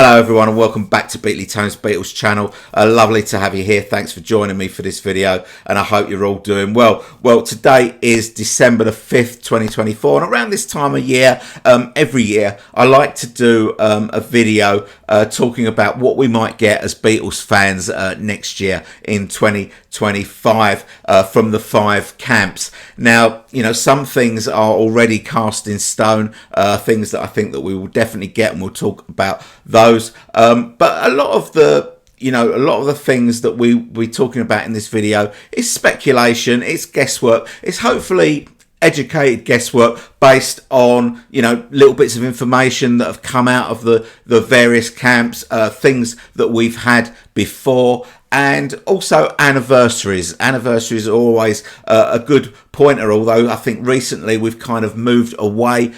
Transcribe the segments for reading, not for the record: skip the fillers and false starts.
Hello everyone and welcome back to Beatles Beatles channel. Lovely to have you here. Thanks for joining me for this video and I hope you're all doing well. Well, today is December the 5th, 2024, and around this time of year, every year, I like to do a video talking about what we might get as Beatles fans next year in 2025 from the five camps. Now, you know, some things are already cast in stone, things that I think that we will definitely get, and we'll talk about those. But a lot of the things that we're talking about in this video is speculation, it's guesswork, it's hopefully educated guesswork based on, you know, little bits of information that have come out of the various camps, things that we've had before, and also anniversaries. Anniversaries are always a good pointer, although I think recently we've kind of moved away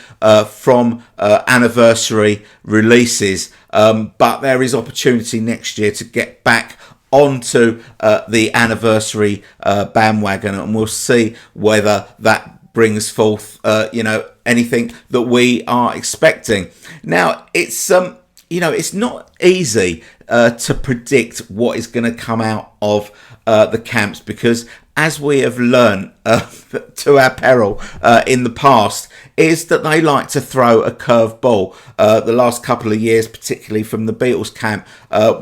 from anniversary releases, but there is opportunity next year to get back onto the anniversary bandwagon, and we'll see whether that brings forth anything that we are expecting. Now, it's it's not easy to predict what is going to come out of the camps, because as we have learned to our peril in the past, is that they like to throw a curveball. The last couple of years, particularly from the Beatles camp,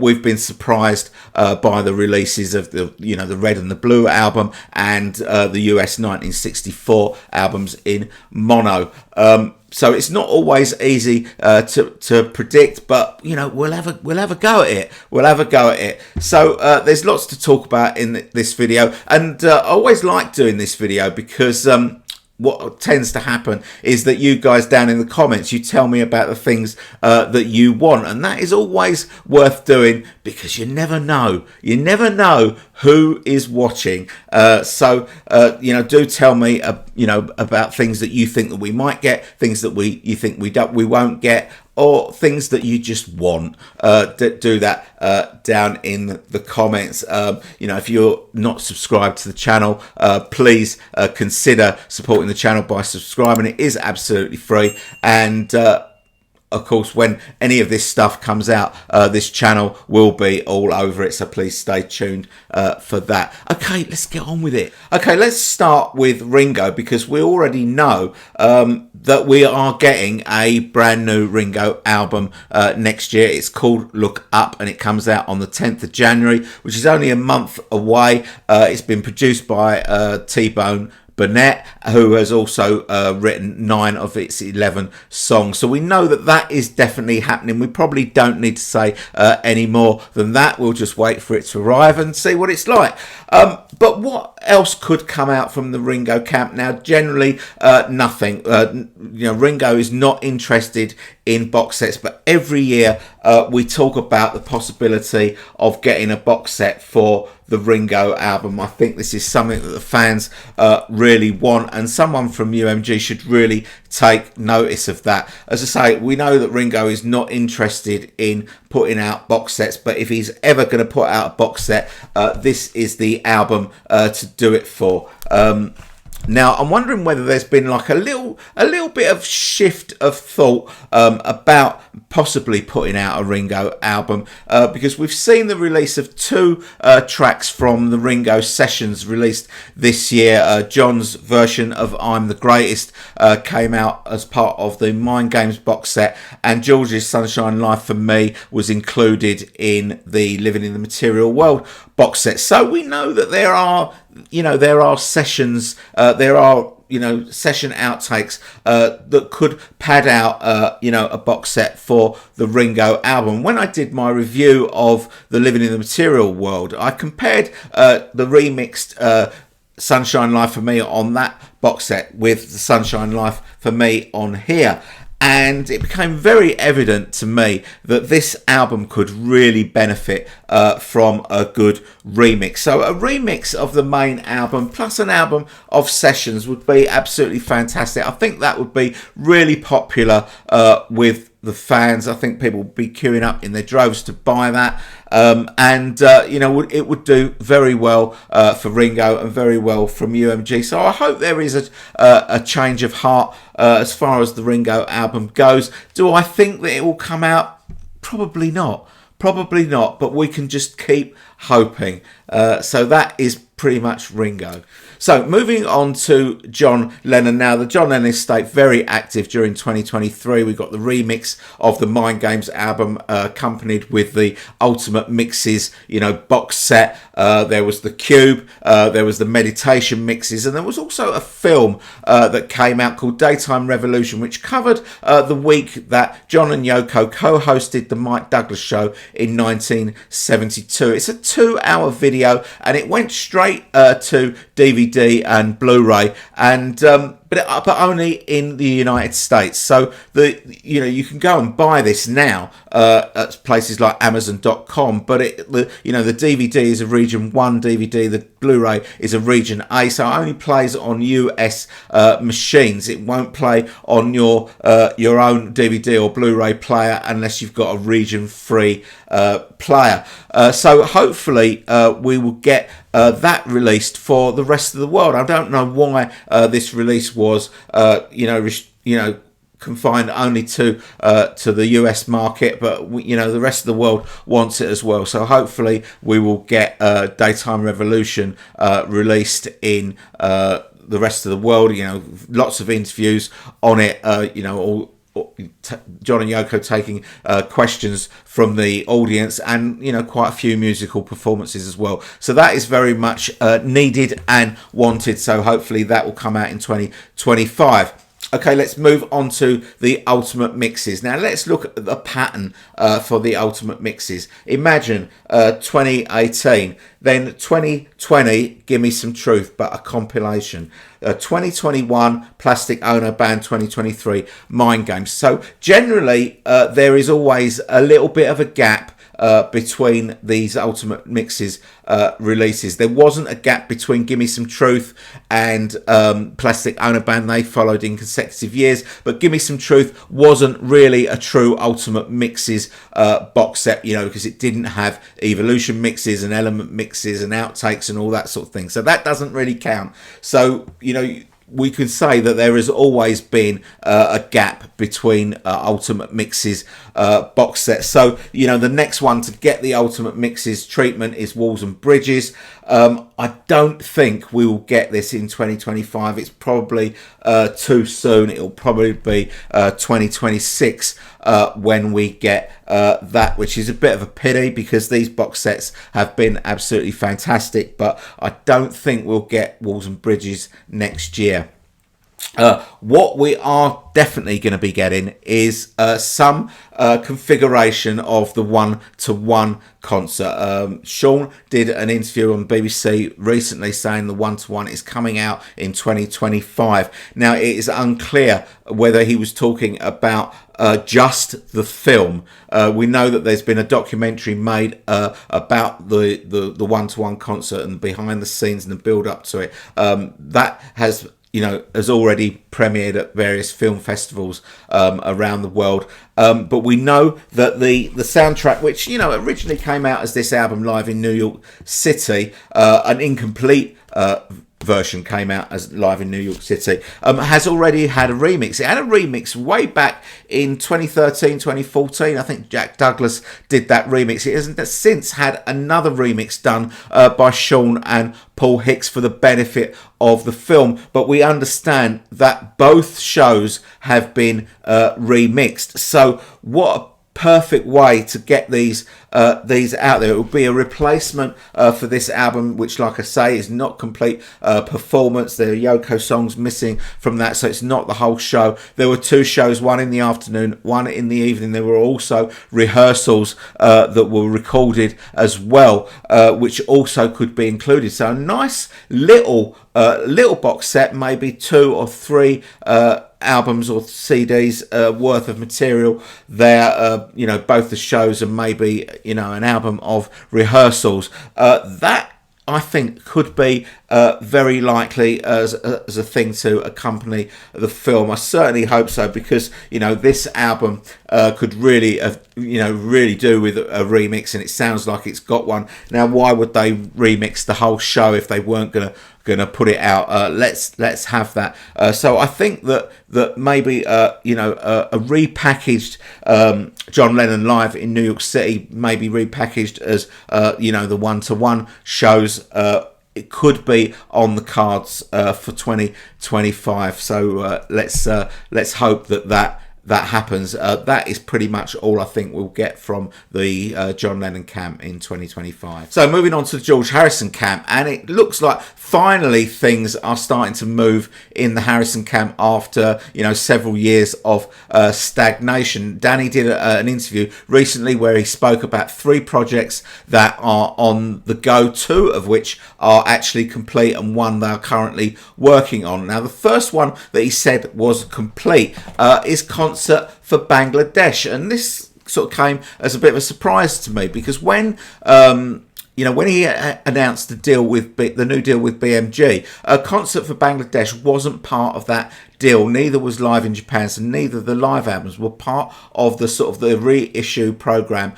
we've been surprised by the releases of the Red and the Blue album and the US 1964 albums in mono. So it's not always easy to predict, but we'll have a go at it. We'll have a go at it. So there's lots to talk about in this video, and I always like doing this video because what tends to happen is that you guys down in the comments, you tell me about the things that you want, and that is always worth doing because you never know who is watching. So do tell me about things that you think that we might get, things that you think we won't get, or things that you just want. Do that down in the comments. If you're not subscribed to the channel, please consider supporting the channel by subscribing. It is absolutely free, and of course, when any of this stuff comes out, this channel will be all over it, so please stay tuned for that. Okay, let's get on with it. Okay, let's start with Ringo, because we already know that we are getting a brand new Ringo album next year. It's called Look Up, and it comes out on the 10th of January, which is only a month away. It's been produced by T-Bone Burnett, who has also written 9 of its 11 songs. So we know that is definitely happening. We probably don't need to say any more than that. We'll just wait for it to arrive and see what it's like. But what else could come out from the Ringo camp? Now, generally, nothing. Ringo is not interested in box sets, but every year we talk about the possibility of getting a box set for the Ringo album. I think this is something that the fans really want, and someone from UMG should really take notice of that. As I say, we know that Ringo is not interested in putting out box sets, but if he's ever going to put out a box set, this is the album to do it for. Now, I'm wondering whether there's been like a little bit of shift of thought about possibly putting out a Ringo album, because we've seen the release of 2 tracks from the Ringo sessions released this year. John's version of I'm the Greatest came out as part of the Mind Games box set, and George's Sunshine Life for Me was included in the Living in the Material World box set. So we know that there are sessions, session outtakes that could pad out a box set for the Ringo album. When I did my review of the Living in the Material World, I compared the remixed Sunshine Life for Me on that box set with the Sunshine Life for Me on here, and it became very evident to me that this album could really benefit from a good remix. So a remix of the main album plus an album of sessions would be absolutely fantastic. I think that would be really popular with the fans. I think people would be queuing up in their droves to buy that, it would do very well for Ringo and very well from UMG. So I hope there is a change of heart as far as the Ringo album goes. Do I think that it will come out Probably not. Probably not, but we can just keep hoping. So that is pretty much Ringo. So moving on to John Lennon now. The John Lennon estate very active during 2023. We got the remix of the Mind Games album accompanied with the Ultimate Mixes, box set. There was the Cube, there was the meditation mixes, and there was also a film that came out called Daytime Revolution, which covered the week that John and Yoko co-hosted the Mike Douglas show in 1972. It's a 2-hour video, and it went straight to DVD and Blu-ray, and but only in the United States. So you can go and buy this now at places like Amazon.com, but the DVD is a Region 1 DVD, the Blu-ray is a Region A, so it only plays on US machines. It won't play on your own DVD or Blu-ray player unless you've got a Region 3 player. So hopefully we will get that released for the rest of the world. I don't know why this release was confined only to the US market, but the rest of the world wants it as well. So hopefully we will get Daytime Revolution released in the rest of the world. Lots of interviews on it. John and Yoko taking questions from the audience, and quite a few musical performances as well. So that is very much needed and wanted. So hopefully that will come out in 2025. Okay, let's move on to the Ultimate Mixes. Now let's look at the pattern for the Ultimate Mixes. Imagine 2018, then 2020, Give Me Some Truth, but a compilation. 2021, Plastic Ono Band 2023, Mind Games. So generally there is always a little bit of a gap between these Ultimate Mixes releases. There wasn't a gap between Gimme Some Truth and Plastic Ono Band. They followed in consecutive years, but Gimme Some Truth wasn't really a true Ultimate Mixes box set, because it didn't have Evolution mixes and Element mixes and outtakes and all that sort of thing. So that doesn't really count. So, we could say that there has always been a gap between Ultimate Mixes box sets. So, the next one to get the Ultimate Mixes treatment is Walls and Bridges. I don't think we will get this in 2025. It's probably too soon. It'll probably be 2026 when we get that, which is a bit of a pity because these box sets have been absolutely fantastic, but I don't think we'll get Walls and Bridges next year. What we are definitely going to be getting is some configuration of the one-to-one concert. Sean did an interview on BBC recently saying the one-to-one is coming out in 2025. Now, it is unclear whether he was talking about just the film. We know that there's been a documentary made about the one-to-one concert and behind the scenes and the build-up to it. That has already premiered at various film festivals around the world. But we know that the soundtrack, which, originally came out as this album live in New York City, an incomplete version came out as live in New York City, has already had a remix. It had a remix way back in 2013, 2014. I think Jack Douglas did that remix. It hasn't since had another remix done by Sean and Paul Hicks for the benefit of the film, but we understand that both shows have been remixed. So what a perfect way to get these out there. It will be a replacement for this album, which, like I say, is not complete performance. There are Yoko songs missing from that, so it's not the whole show. There were two shows, one in the afternoon, one in the evening. There were also rehearsals that were recorded as well, which also could be included. So a nice little box set, maybe 2 or 3 albums or CDs worth of material there. Both the shows and maybe an album of rehearsals. That, I think, could be very likely as a thing to accompany the film. I certainly hope so, because this album could really really do with a remix, and it sounds like it's got one. Now, why would they remix the whole show if they weren't going to gonna put it out. Let's have that. So I think that maybe a repackaged John Lennon live in New York City, maybe repackaged as the one-to-one shows. It could be on the cards for 2025. So let's hope that happens. That is pretty much all I think we'll get from the John Lennon camp in 2025. So moving on to the George Harrison camp, and it looks like finally things are starting to move in the Harrison camp after several years of stagnation. Danny did an interview recently where he spoke about 3 projects that are on the go, 2 of which are actually complete and 1 they are currently working on. Now the first one that he said was complete is Concert for Bangladesh, and this sort of came as a bit of a surprise to me, because when when he announced the new deal with BMG, a Concert for Bangladesh wasn't part of that deal. Neither was Live in Japan, so neither of the live albums were part of the sort of the reissue program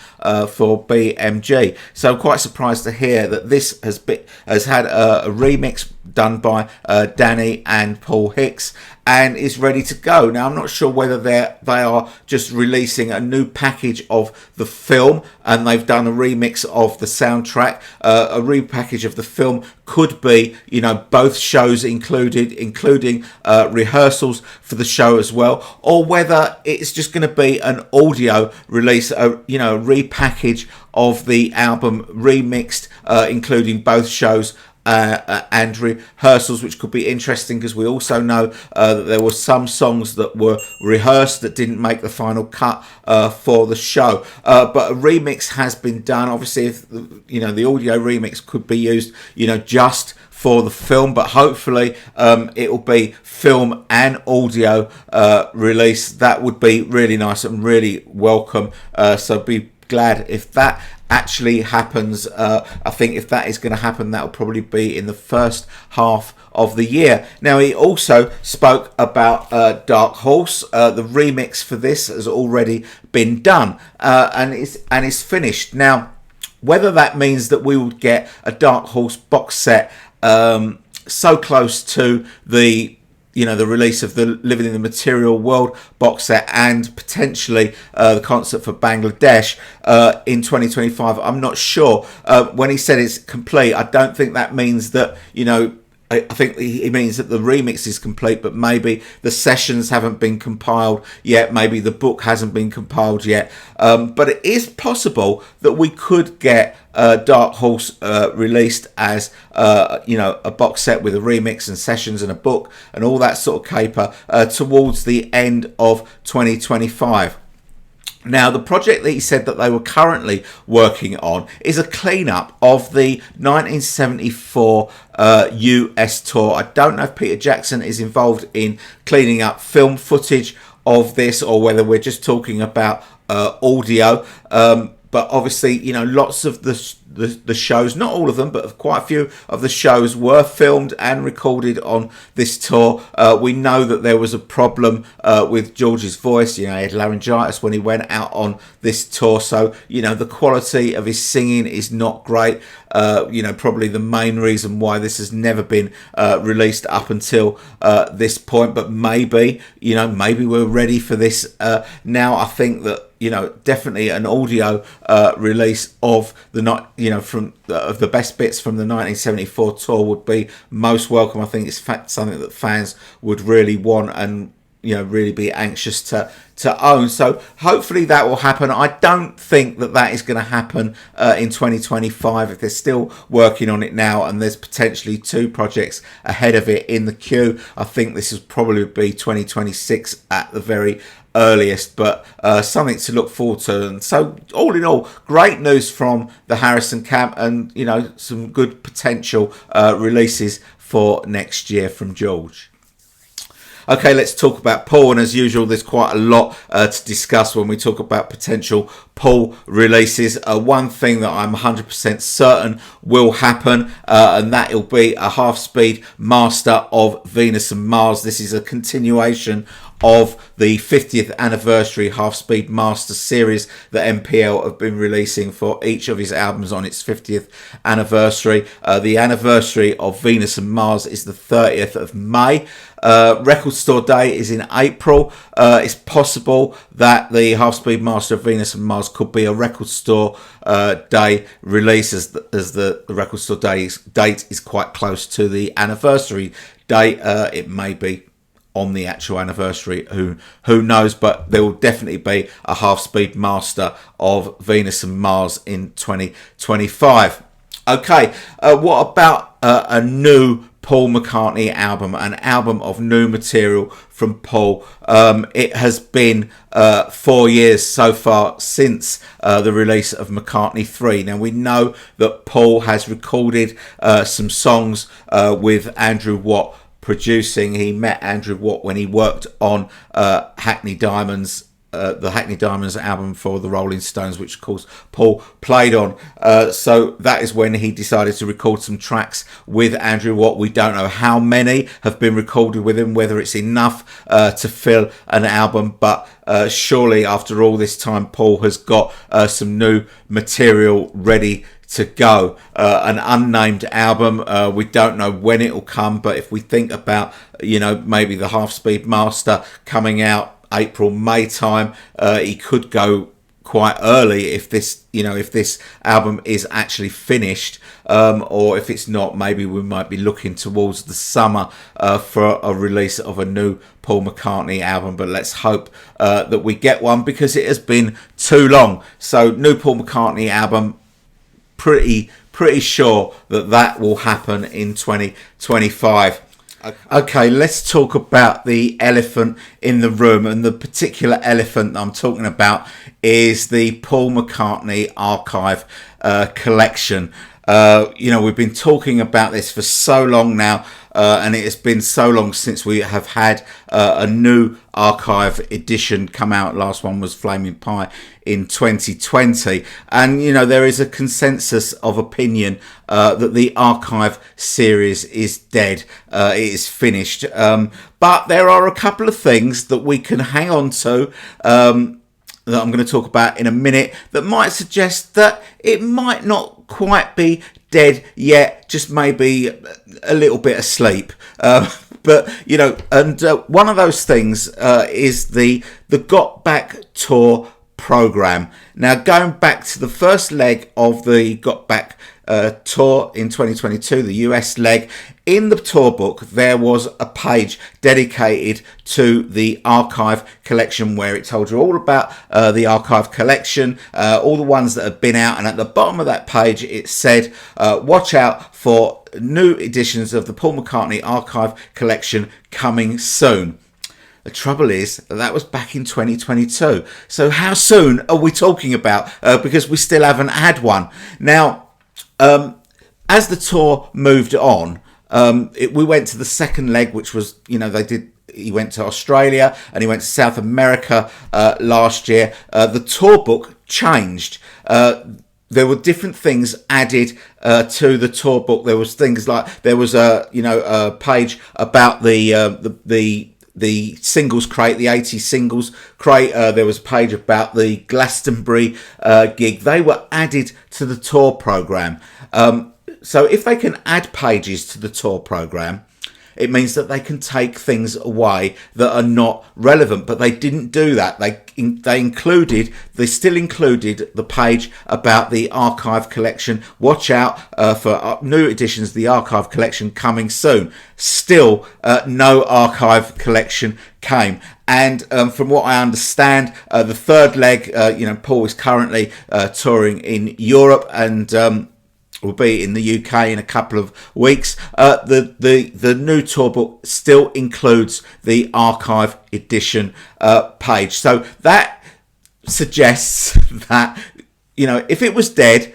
for BMG. So I'm quite surprised to hear that this has had a remix done by Danny and Paul Hicks and is ready to go. Now I'm not sure whether they are just releasing a new package of the film and they've done a remix of the soundtrack. A repackage of the film could be both shows including rehearsals for the show as well, or whether it's just going to be an audio release, a repackage of the album remixed, including both shows and rehearsals, which could be interesting, because we also know that there were some songs that were rehearsed that didn't make the final cut for the show, but a remix has been done. Obviously, if the audio remix could be used just for the film, but hopefully it will be film and audio release. That would be really nice and really welcome, so be glad if that actually happens. I think if that is going to happen, that will probably be in the first half of the year. Now he also spoke about Dark Horse. The remix for this has already been done and is finished. Now whether that means that we will get a Dark Horse box set so close to the release of the Living in the Material World box set and potentially the Concert for Bangladesh in 2025, I'm not sure. When he said it's complete, I don't think that means that, I think he means that the remix is complete, but maybe the sessions haven't been compiled yet. Maybe the book hasn't been compiled yet. But it is possible that we could get Dark Horse released as a box set with a remix and sessions and a book and all that sort of caper towards the end of 2025. Now, the project that he said that they were currently working on is a cleanup of the 1974 US tour. I don't know if Peter Jackson is involved in cleaning up film footage of this or whether we're just talking about audio. But obviously, lots of the shows, not all of them, but quite a few of the shows were filmed and recorded on this tour. We know that there was a problem with George's voice. He had laryngitis when he went out on this tour. So, the quality of his singing is not great. Probably the main reason why this has never been released up until this point. But maybe we're ready for this now. I think that definitely an audio release of of the best bits from the 1974 tour would be most welcome. I think it's something that fans would really want and really be anxious to own. So hopefully that will happen. I don't think that is going to happen in 2025 if they're still working on it now and there's potentially 2 projects ahead of it in the queue. I think this will probably be 2026 at the very earliest, but something to look forward to. And so all in all, great news from the Harrison camp and some good potential releases for next year from George. Okay, let's talk about Paul, and as usual there's quite a lot to discuss when we talk about potential Paul releases. One thing that I'm 100% certain will happen, and that will be a half-speed master of Venus and Mars. This is a continuation of the 50th anniversary Half-Speed Master series that MPL have been releasing for each of his albums on its 50th anniversary. The anniversary of Venus and Mars is the 30th of May. Record Store Day is in April. It's possible that the Half-Speed Master of Venus and Mars could be a Record Store Day release, as the Record Store Day's date is quite close to the anniversary date. It may be on the actual anniversary, who knows, but there will definitely be a Half-Speed Master of Venus and Mars in 2025. Okay, what about a new Paul McCartney album, an album of new material from Paul? It has been 4 years so far since the release of McCartney 3. Now, we know that Paul has recorded some songs with Andrew Watt producing. He met Andrew Watt when he worked on Hackney Diamonds, the Hackney Diamonds album for the Rolling Stones, which of course Paul played on. So that is when he decided to record some tracks with Andrew Watt. We don't know how many have been recorded with him, whether it's enough to fill an album, but surely after all this time Paul has got some new material ready to go. An unnamed album. We don't know when it will come, but if we think about, maybe the Half-Speed Master coming out April, May time, he could go quite early if this album is actually finished, or if it's not, maybe we might be looking towards the summer for a release of a new Paul McCartney album. But let's hope that we get one, because it has been too long. So new Paul McCartney album, pretty sure that will happen in 2025. Okay, let's talk about the elephant in the room, and the particular elephant I'm talking about is the Paul McCartney archive collection. We've been talking about this for so long now, and it has been so long since we have had a new archive edition come out. Last one was Flaming Pie in 2020, and there is a consensus of opinion that the archive series is dead. It is finished, but there are a couple of things that we can hang on to, that I'm going to talk about in a minute, that might suggest that it might not quite be dead yet, just maybe a little bit asleep. But one of those things is the Got Back tour program. Now, going back to the first leg of the Got Back tour in 2022, the US leg, in the tour book there was a page dedicated to the archive collection, where it told you all about the archive collection, all the ones that have been out, and at the bottom of that page it said, watch out for new editions of the Paul McCartney archive collection coming soon. The trouble is that was back in 2022. So how soon are we talking about? Because we still haven't had one. Now, as the tour moved on, we went to the second leg, which was, he went to Australia and he went to South America last year. The tour book changed. There were different things added to the tour book. There was things like, there was a page about the singles crate, the 80 singles crate. There was a page about the Glastonbury gig. They were added to the tour program. So if they can add pages to the tour program, it means that they can take things away that are not relevant. But they didn't do that. They still included the page about the archive collection. Watch out for new editions of the archive collection coming soon. Still, no archive collection came. And from what I understand, the third leg, Paul is currently touring in Europe, and will be in the UK in a couple of weeks. The new tour book still includes the archive edition page. So that suggests that, if it was dead,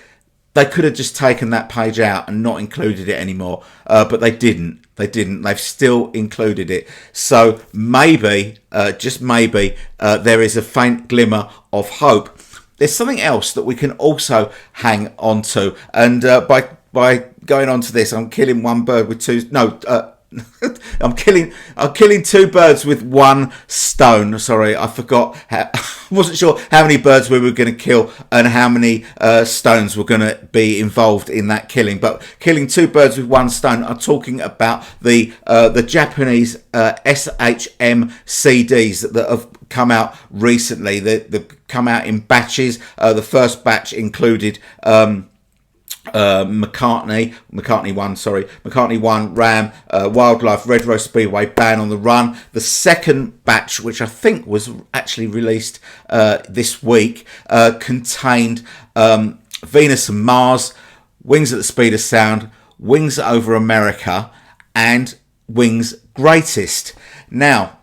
they could have just taken that page out and not included it anymore. But they didn't. They've still included it. So maybe, just maybe, there is a faint glimmer of hope. There's something else that we can also hang on to, and by going on to this, I'm killing one bird with two. No, I'm killing two birds with one stone. Sorry, I forgot. I wasn't sure how many birds we were going to kill and how many stones were going to be involved in that killing. But killing two birds with one stone. I'm talking about the Japanese SHM CDs that have come out recently. They've come out in batches. The first batch included McCartney 1, Ram, Wildlife, Red Rose Speedway, Ban on the Run. The second batch, which I think was actually released this week, contained Venus and Mars, Wings at the Speed of Sound, Wings Over America, and Wings Greatest. Now,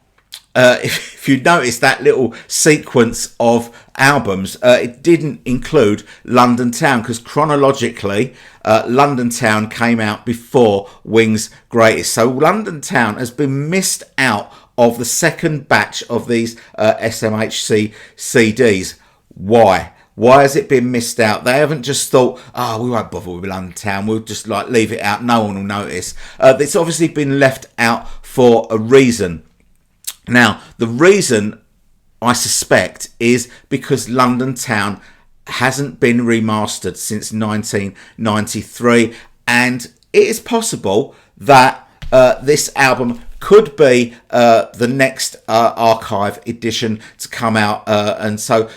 if you notice that little sequence of albums, it didn't include London Town, because chronologically London Town came out before Wings Greatest. So London Town has been missed out of the second batch of these SMHC CDs. Why? Why has it been missed out? They haven't just thought, we won't bother with London Town, we'll just leave it out, no one will notice. It's obviously been left out for a reason. Now, the reason, I suspect, is because London Town hasn't been remastered since 1993, and it is possible that this album could be the next archive edition to come out, and so,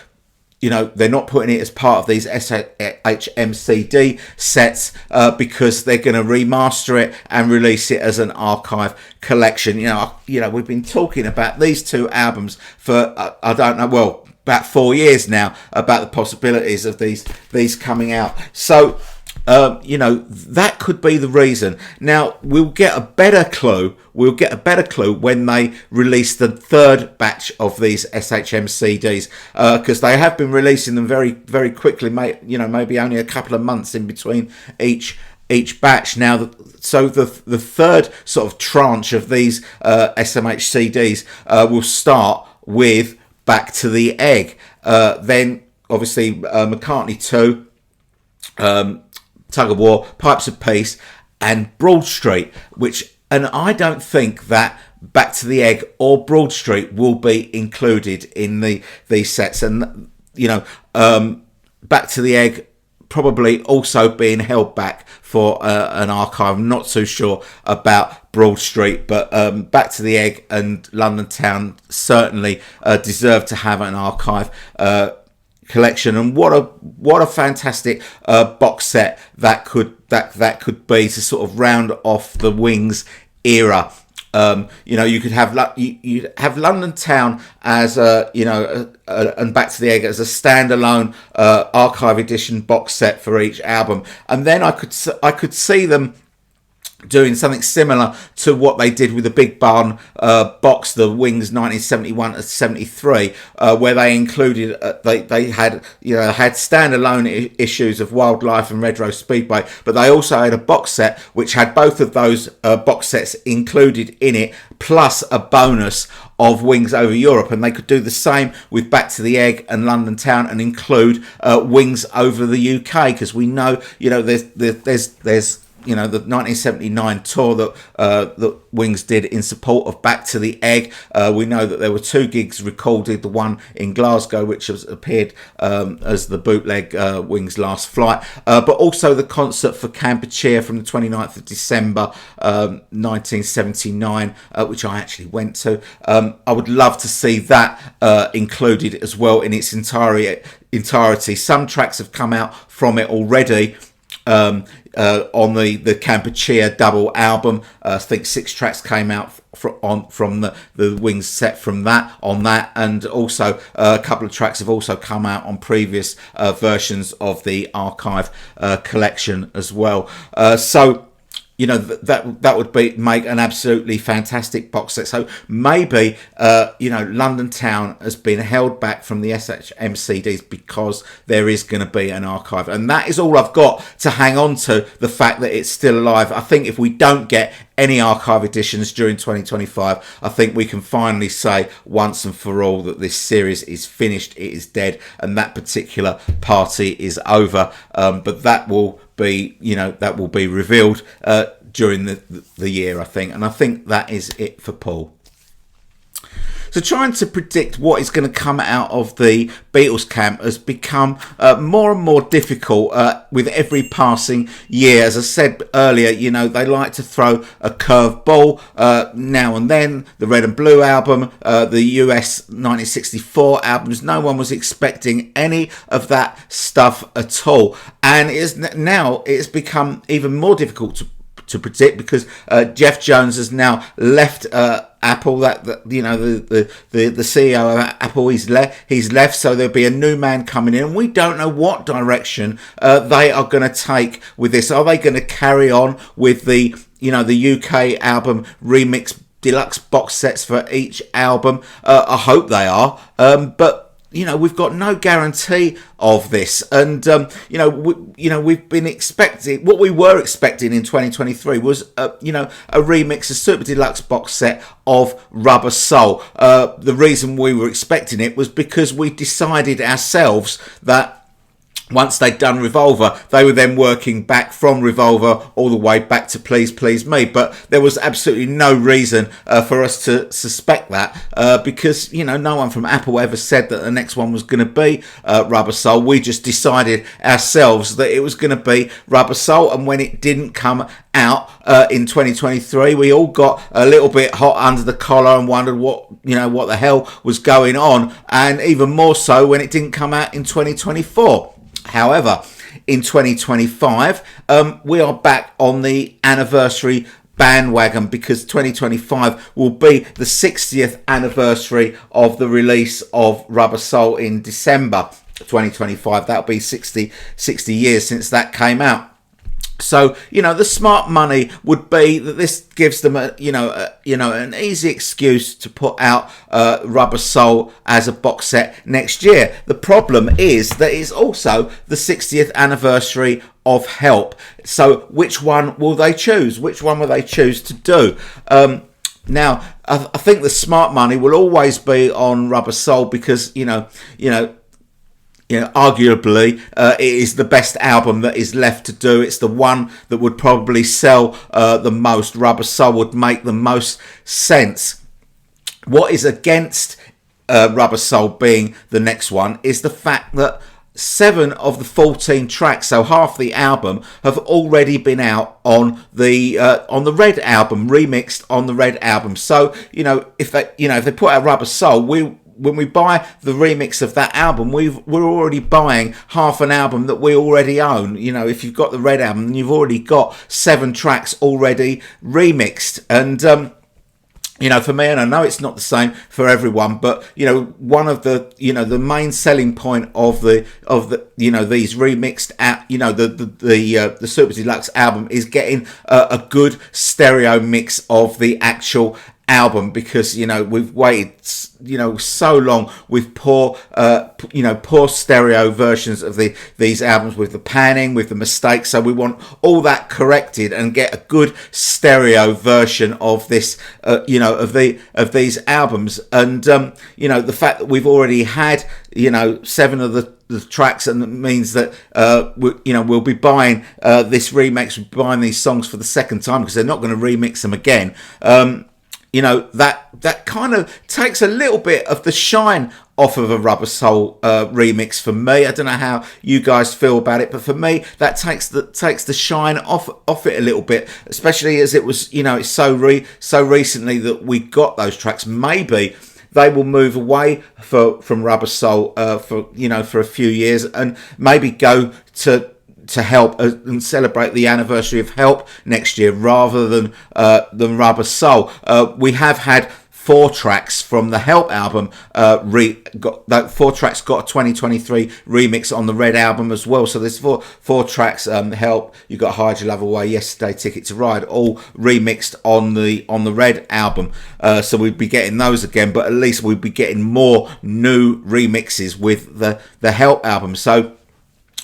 you know, they're not putting it as part of these SHMCD sets because they're going to remaster it and release it as an archive collection. You know, we've been talking about these two albums for I don't know, well, about 4 years now, about the possibilities of these coming out. So you know, that could be the reason. Now, we'll get a better clue when they release the third batch of these SHM CDs, because they have been releasing them very, very quickly, maybe only a couple of months in between each batch. Now, so the third sort of tranche of these SMH CDs will start with Back to the Egg. Then, obviously, McCartney 2, Tug of War, Pipes of Peace, and Broad Street, and I don't think that Back to the Egg or Broad Street will be included in these sets. And, you know, Back to the Egg probably also being held back for an archive. I'm not too sure about Broad Street, but Back to the Egg and London Town certainly deserve to have an archive collection. And what a fantastic box set that could be to sort of round off the Wings era. You know, you could have you have London Town as and Back to the Egg as a standalone archive edition box set for each album, and then I could see them doing something similar to what they did with the Big Barn box, the Wings 1971 to 73, where they included they had standalone issues of Wildlife and Red Rose Speedway, but they also had a box set which had both of those box sets included in it, plus a bonus of Wings Over Europe. And they could do the same with Back to the Egg and London Town and include Wings Over the UK, because we know, there's the 1979 tour that Wings did in support of Back to the Egg. We know that there were 2 gigs recorded, the one in Glasgow, which has appeared as the bootleg Wings Last Flight, but also the concert for Kampuchea from the 29th of December 1979, which I actually went to. I would love to see that included as well in its entirety. Some tracks have come out from it already, on the Kampuchea double album. I think 6 tracks came out from the Wings set from that, and also a couple of tracks have also come out on previous versions of the archive collection as well. So that would make an absolutely fantastic box set. So maybe London Town has been held back from the SHM CDs because there is going to be an archive, and that is all I've got to hang on to, the fact that it's still alive. I think if we don't get any archive editions during 2025, I think we can finally say once and for all that this series is finished, it is dead, and that particular party is over. But that will be revealed during the year, I think. And I think that is it for Paul. So trying to predict what is going to come out of the Beatles camp has become more and more difficult with every passing year. As I said earlier, you know, they like to throw a curve ball now and then. The Red and Blue album, the US 1964 albums, no one was expecting any of that stuff at all. And now it's become even more difficult to predict because Jeff Jones has now left Apple. You know, the CEO of Apple, he's left, so there'll be a new man coming in, and we don't know what direction they are going to take with this. Are they going to carry on with the UK album remix deluxe box sets for each album? I hope they are, but you know, we've got no guarantee of this, and we've been expecting, what we were expecting in 2023 was a remix, a super deluxe box set of Rubber Soul. The reason we were expecting it was because we decided ourselves that once they'd done Revolver, they were then working back from Revolver all the way back to Please Please Me. But there was absolutely no reason for us to suspect that because, you know, no one from Apple ever said that the next one was going to be Rubber Soul. We just decided ourselves that it was going to be Rubber Soul. And when it didn't come out in 2023, we all got a little bit hot under the collar and wondered what the hell was going on. And even more so when it didn't come out in 2024. However, in 2025, we are back on the anniversary bandwagon because 2025 will be the 60th anniversary of the release of Rubber Soul in December 2025. That'll be 60 years since that came out. So, you know, the smart money would be that this gives them an easy excuse to put out Rubber Soul as a box set next year. The problem is that it's also the 60th anniversary of Help. So which one will they choose? Which one will they choose to do? Now, I think the smart money will always be on Rubber Soul because, arguably, it is the best album that is left to do. It's the one that would probably sell the most. Rubber Soul would make the most sense. What is against Rubber Soul being the next one is the fact that 7 of the 14 tracks, so half the album, have already been out on the Red album, remixed on the Red album. So, if they put out Rubber Soul, when we buy the remix of that album, we're already buying half an album that we already own. You know, if you've got the Red album, you've already got 7 tracks already remixed. And, for me, and I know it's not the same for everyone, but, one of the, the main selling point of these remixed, the Super Deluxe album is getting a good stereo mix of the actual album because we've waited so long with poor stereo versions of these albums, with the panning, with the mistakes. So we want all that corrected and get a good stereo version of this of these albums. And the fact that we've already had 7 of the tracks, and it means that we'll be buying this remix, we'll be buying these songs for the second time because they're not going to remix them again. That kind of takes a little bit of the shine off of a Rubber Soul remix for me. I don't know how you guys feel about it, but for me, that takes the shine off it a little bit, especially as it was, it's so recently that we got those tracks. Maybe they will move away from Rubber Soul for a few years and maybe go to Help and celebrate the anniversary of Help next year rather than Rubber Soul. We have had 4 tracks from the Help album. 4 tracks got a 2023 remix on the Red album as well. So there's four tracks. Help, you got Hide Your Love Away, Yesterday, Ticket to Ride, all remixed on the Red album. So we'd be getting those again, but at least we'd be getting more new remixes with the Help album. So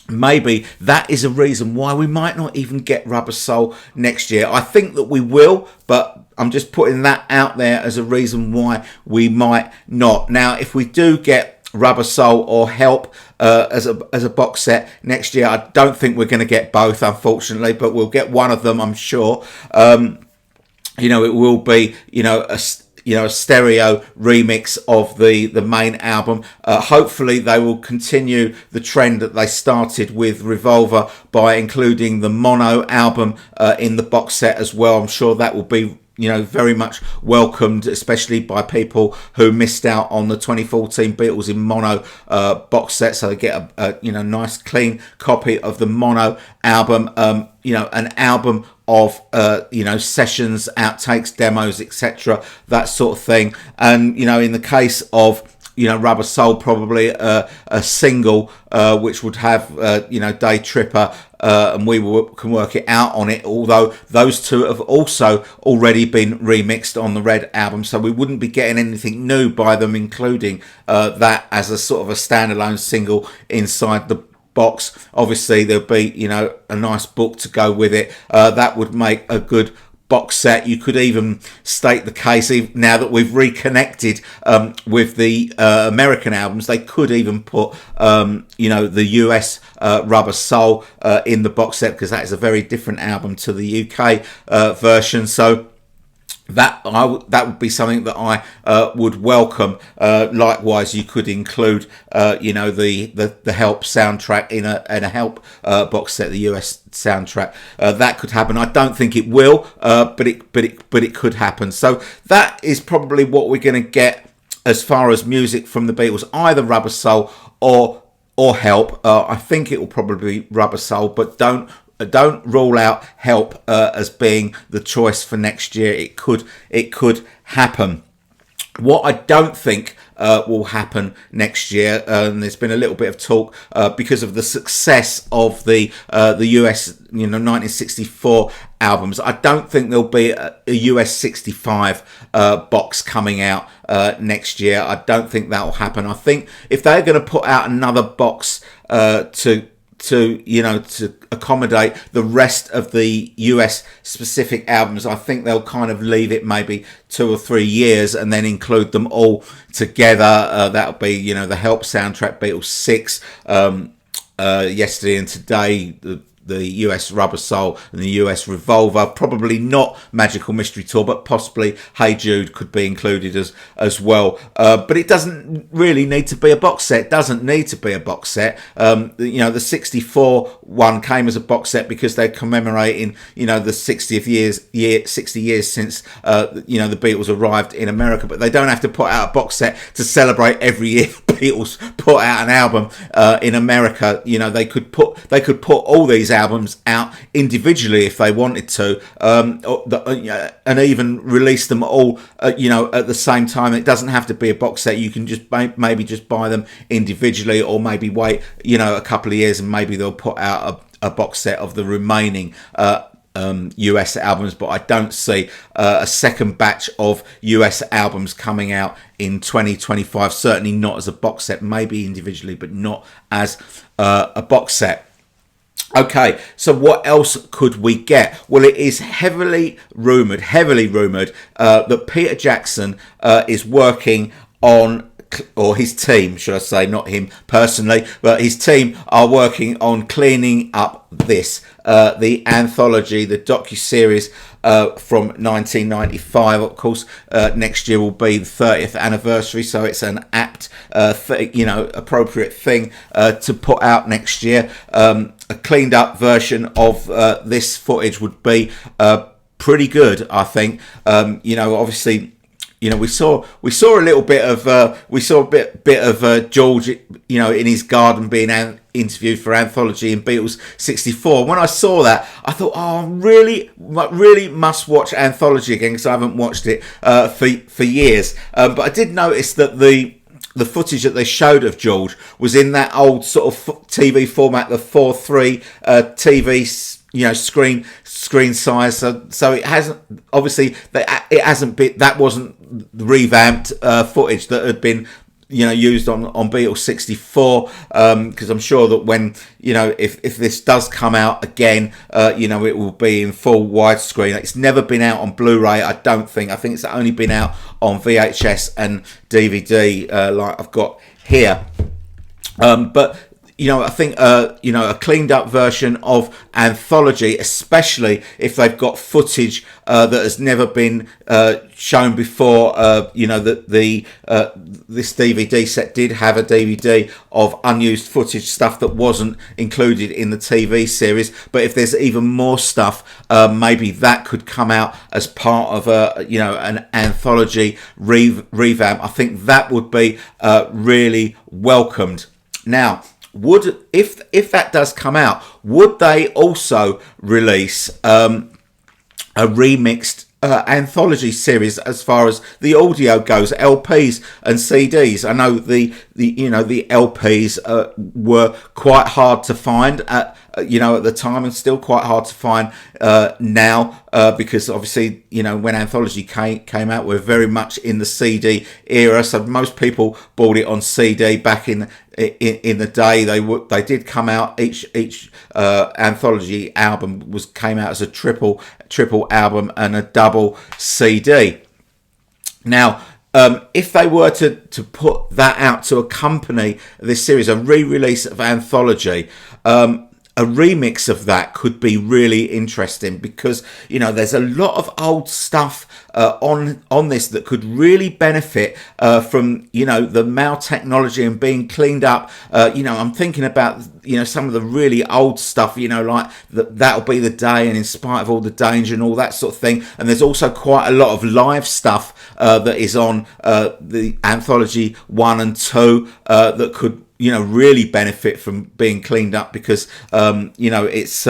maybe that is a reason why we might not even get Rubber Soul next year. I think that we will, but I'm just putting that out there as a reason why we might not. Now, if we do get Rubber Soul or Help as a box set next year. I don't think we're going to get both, unfortunately, but we'll get one of them, I'm sure. It will be, a stereo remix of the main album. Hopefully they will continue the trend that they started with Revolver by including the mono album in the box set as well. I'm sure that will be very much welcomed, especially by people who missed out on the 2014 Beatles in mono box set, so they get a nice clean copy of the mono album. An album of sessions, outtakes, demos, etc., that sort of thing. And in the case of Rubber Soul, probably a single which would have Day Tripper, and we can work it out on it, although those two have also already been remixed on the Red album, so we wouldn't be getting anything new by them including that as a sort of a standalone single inside the box. Obviously there'll be a nice book to go with it. That would make a good box set. You could even state the case, now that we've reconnected with the American albums, they could even put the US Rubber Soul in the box set, because that is a very different album to the UK version. So that would be something that I would welcome. Likewise, you could include the Help soundtrack in a Help box set, the US soundtrack. That could happen. I don't think it will, but it could happen. So that is probably what we're going to get as far as music from the Beatles, either Rubber Soul or Help. I think it will probably be Rubber Soul, but don't rule out Help as being the choice for next year. It could happen. What I don't think will happen next year, and there's been a little bit of talk because of the success of the US 1964 albums. I don't think there'll be a US 65 box coming out next year. I don't think that will happen. I think if they're going to put out another box to accommodate the rest of the US specific albums, I think they'll kind of leave it maybe 2 or 3 years and then include them all together. That'll be the Help soundtrack, Beatles 6, Yesterday and Today, the US Rubber Soul and the US Revolver. Probably not Magical Mystery Tour, but possibly Hey Jude could be included as well. But it doesn't really need to be a box set. Doesn't need to be a box set. The 64 one came as a box set because they're commemorating the 60th years, 60 years since the Beatles arrived in America. But they don't have to put out a box set to celebrate every year the Beatles put out an album in America. They could put all these albums out individually if they wanted to, and even release them all at the same time. It doesn't have to be a box set. You can just maybe just buy them individually, or maybe wait a couple of years and maybe they'll put out a box set of the remaining US albums. But I don't see a second batch of US albums coming out in 2025, certainly not as a box set, maybe individually but not as a box set. Okay, so what else could we get? Well, it is heavily rumoured that Peter Jackson is working on, or his team, should I say, not him personally, but his team are working on cleaning up this, the anthology, the docu-series from 1995. Of course, next year will be the 30th anniversary, so it's an apt, appropriate thing to put out next year. A cleaned up version of this footage would be pretty good, I think. Obviously, we saw a little bit of George, in his garden being interviewed for Anthology in Beatles 64. When I saw that, I thought, I really must watch Anthology again, because I haven't watched it for years. But I did notice that the footage that they showed of George was in that old sort of TV format, the 4:3 TV screen size. So it hasn't, obviously it hasn't been, that wasn't revamped footage that had been used on Beatles 64, because I'm sure that when if this does come out again, it will be in full widescreen. It's never been out on Blu-ray, I don't think. I think it's only been out on VHS and DVD, like I've got here. But I think a cleaned up version of Anthology, especially if they've got footage that has never been shown before. That this DVD set did have a DVD of unused footage, stuff that wasn't included in the TV series. But if there's even more stuff, maybe that could come out as part of an Anthology revamp. I think that would be really welcomed. Now, if that does come out, would they also release a remixed anthology series as far as the audio goes, LPs and CDs? I know the LPs were quite hard to find at the time, and still quite hard to find now, because obviously when Anthology came out, we're very much in the CD era, so most people bought it on CD back in the day. They did come out, each Anthology album came out as a triple album and a double CD. Now, if they were to put that out to accompany this series, a re-release of Anthology, a remix of that could be really interesting, because there's a lot of old stuff on this that could really benefit from the male technology and being cleaned up. I'm thinking about some of the really old stuff, like That'll Be the Day and In Spite of All the Danger and all that sort of thing. And there's also quite a lot of live stuff that is on the Anthology 1 and 2 that could really benefit from being cleaned up, because it's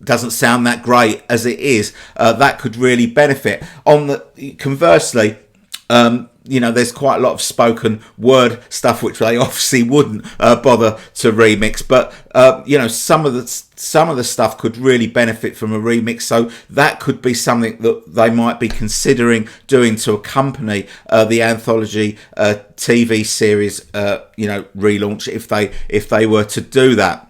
doesn't sound that great as it is. That could really benefit. Conversely, there's quite a lot of spoken word stuff which they obviously wouldn't bother to remix, but some of the stuff could really benefit from a remix, so that could be something that they might be considering doing to accompany the Anthology TV series relaunch, if they were to do that.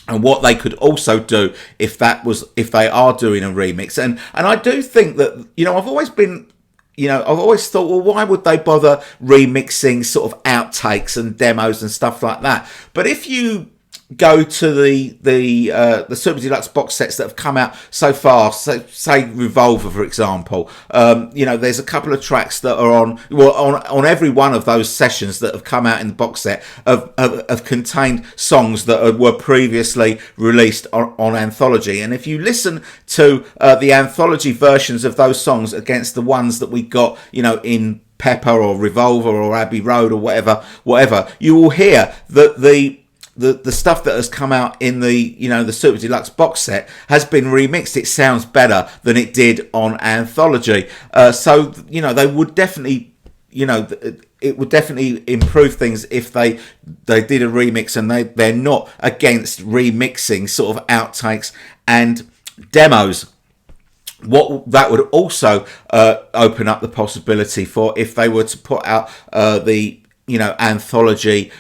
And what they could also do if they are doing a remix, and I do think that I've always thought, well, why would they bother remixing sort of outtakes and demos and stuff like that? But if you go to the Super Deluxe box sets that have come out so far, so say Revolver, for example, there's a couple of tracks that are on every one of those sessions that have come out in the box set have contained songs that were previously released on Anthology. And if you listen to the Anthology versions of those songs against the ones that we got in Pepper or Revolver or Abbey Road or whatever, you will hear that the stuff that has come out in the Super Deluxe box set has been remixed. It sounds better than it did on Anthology. So they would definitely, it would definitely improve things if they did a remix, and they're not against remixing sort of outtakes and demos. What that would also open up the possibility for, if they were to put out the Anthology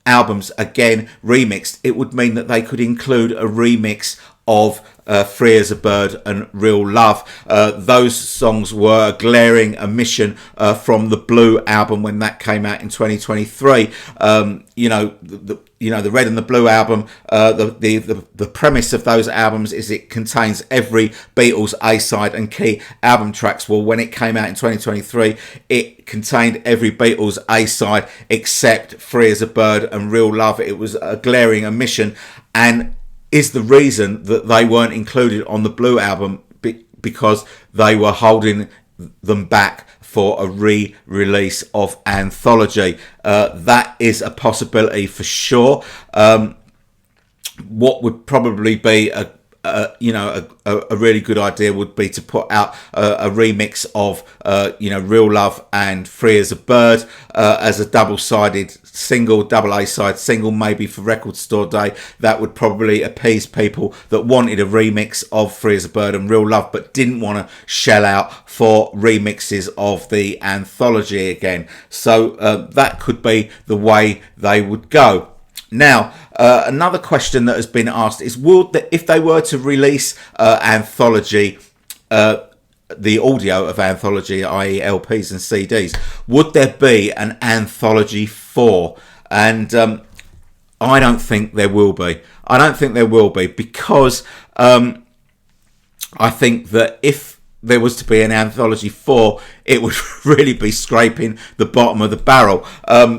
albums again remixed, it would mean that they could include a remix of Free as a Bird and Real Love. Those songs were a glaring omission from the Blue album when that came out in 2023. The Red and the Blue album, the premise of those albums is it contains every Beatles A-side and key album tracks. Well, when it came out in 2023, it contained every Beatles A-side except Free as a Bird and Real Love. It was a glaring omission, and is the reason that they weren't included on the Blue album, because they were holding them back for a re-release of Anthology. That is a possibility for sure. What would probably be a really good idea would be to put out a remix of Real Love and Free as a Bird as a double-sided single, double A-side single, maybe for Record Store Day. That would probably appease people that wanted a remix of Free as a Bird and Real Love but didn't want to shell out for remixes of the Anthology again. So that could be the way they would go. Now, another question that has been asked is, if they were to release Anthology the audio of anthology, i.e. LPs and CDs. Would there be an anthology 4? And I don't think there will be. I don't think there will be, because I think that if there was to be an anthology 4, it would really be scraping the bottom of the barrel,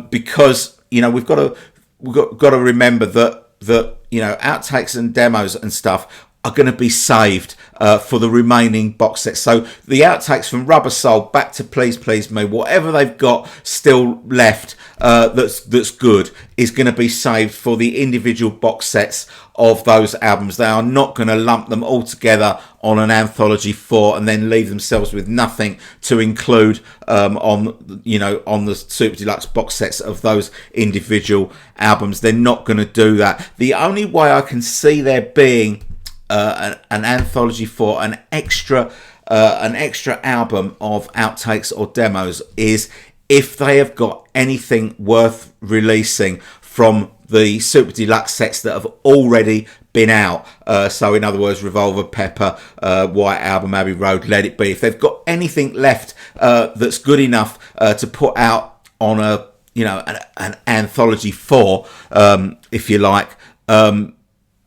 because we've got to remember that outtakes and demos and stuff are going to be saved for the remaining box set. So the outtakes from Rubber Soul back to Please Please Me, whatever they've got still left that's good, is going to be saved for the individual box sets of those albums. They are not going to lump them all together on an anthology 4 and then leave themselves with nothing to include on the Super Deluxe box sets of those individual albums. They're not going to do that. The only way I can see there being an anthology 4, an extra album of outtakes or demos, is if they have got anything worth releasing from the Super Deluxe sets that have already been out. So in other words, Revolver, Pepper, White Album, Abbey Road, Let It Be. If they've got anything left that's good enough to put out on an anthology 4, if you like,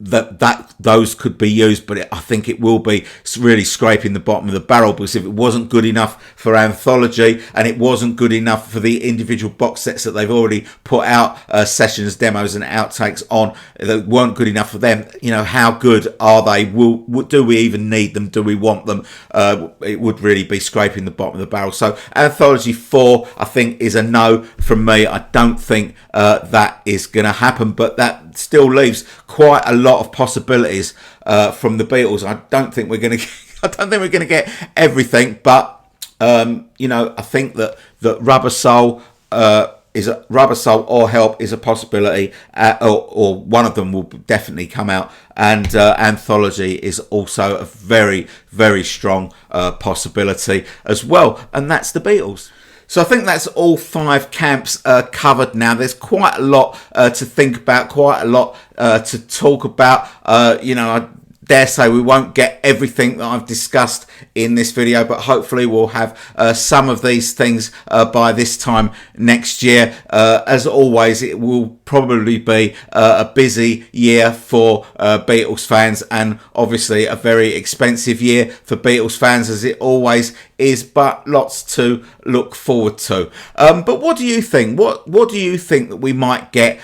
that those could be used, but I think it will be really scraping the bottom of the barrel, because if it wasn't good enough for anthology and it wasn't good enough for the individual box sets that they've already put out sessions, demos and outtakes on, that weren't good enough for them, how good are they? Do we even need them? Do we want them? It would really be scraping the bottom of the barrel. So anthology 4, I think, is a no from me. I don't think that is going to happen, but that still leaves quite a lot of possibilities from the Beatles. I don't think we're going to get everything, but I think that Rubber Soul Rubber Soul or Help is a possibility, or one of them will definitely come out, and Anthology is also a very, very strong possibility as well, and that's the Beatles. So I think that's all 5 camps covered now. There's quite a lot to think about, quite a lot to talk about. I dare say we won't get everything that I've discussed in this video, but hopefully we'll have some of these things by this time next year. As always, it will probably be a busy year for Beatles fans, and obviously a very expensive year for Beatles fans, as it always is, but lots to look forward to. But what do you think? What do you think that we might get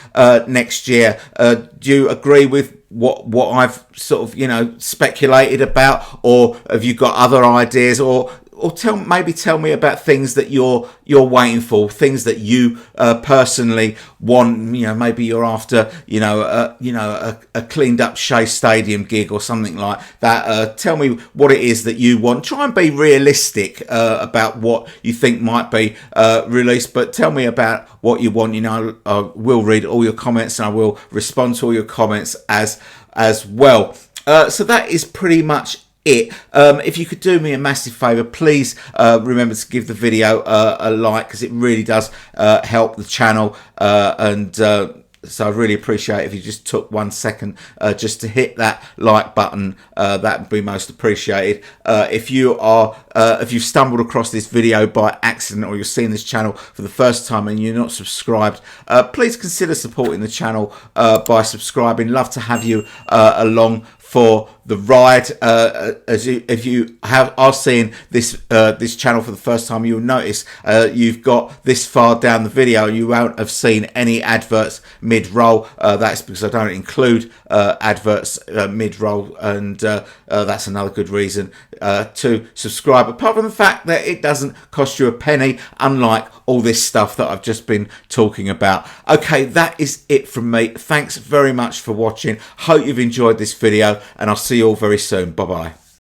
next year? Do you agree with what I've sort of speculated about, or have you got other ideas, or maybe tell me about things that you're waiting for, things that you personally want. Maybe you're after a cleaned up Shea Stadium gig or something like that. Tell me what it is that you want. Try and be realistic about what you think might be released, but tell me about what you want. I will read all your comments and I will respond to all your comments as well. So that is pretty much it. If you could do me a massive favour, please remember to give the video a like, because it really does help the channel, and so I really appreciate it if you just took 1 second just to hit that like button. That would be most appreciated. If you've stumbled across this video by accident, or you're seeing this channel for the first time and you're not subscribed, please consider supporting the channel by subscribing. Love to have you along for the ride. If you are seeing this channel for the first time, you'll notice you've got this far down the video, you won't have seen any adverts mid-roll. That's because I don't include adverts mid-roll, and that's another good reason to subscribe, apart from the fact that it doesn't cost you a penny, unlike all this stuff that I've just been talking about. Okay, that is it from me. Thanks very much for watching. Hope you've enjoyed this video, and I'll see you all very soon. Bye bye.